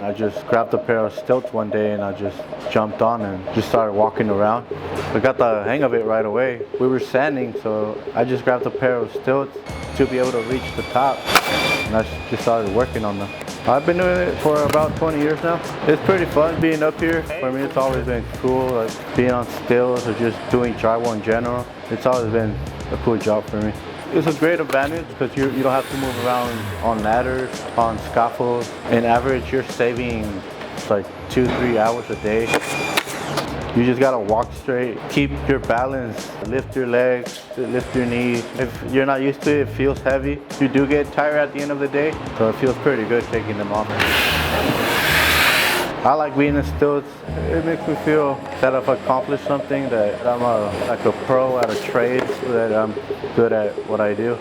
I just grabbed a pair of stilts one day and I just jumped on and just started walking around. I got the hang of it right away. We were sanding, so I just grabbed a pair of stilts to be able to reach the top, and I just started working on them. I've been doing it for about 20 years now. It's pretty fun being up here. For me, it's always been cool, like being on stilts or just doing drywall in general. It's always been a cool job for me. It's a great advantage because you don't have to move around on ladders, on scaffolds. In average, you're saving like 2-3 hours a day. You just gotta walk straight, keep your balance, lift your legs, lift your knees. If you're not used to it, it feels heavy. You do get tired at the end of the day, so it feels pretty good taking them off. I like being in stilts. It makes me feel that I've accomplished something, that I'm like a pro at a trade, that I'm good at what I do.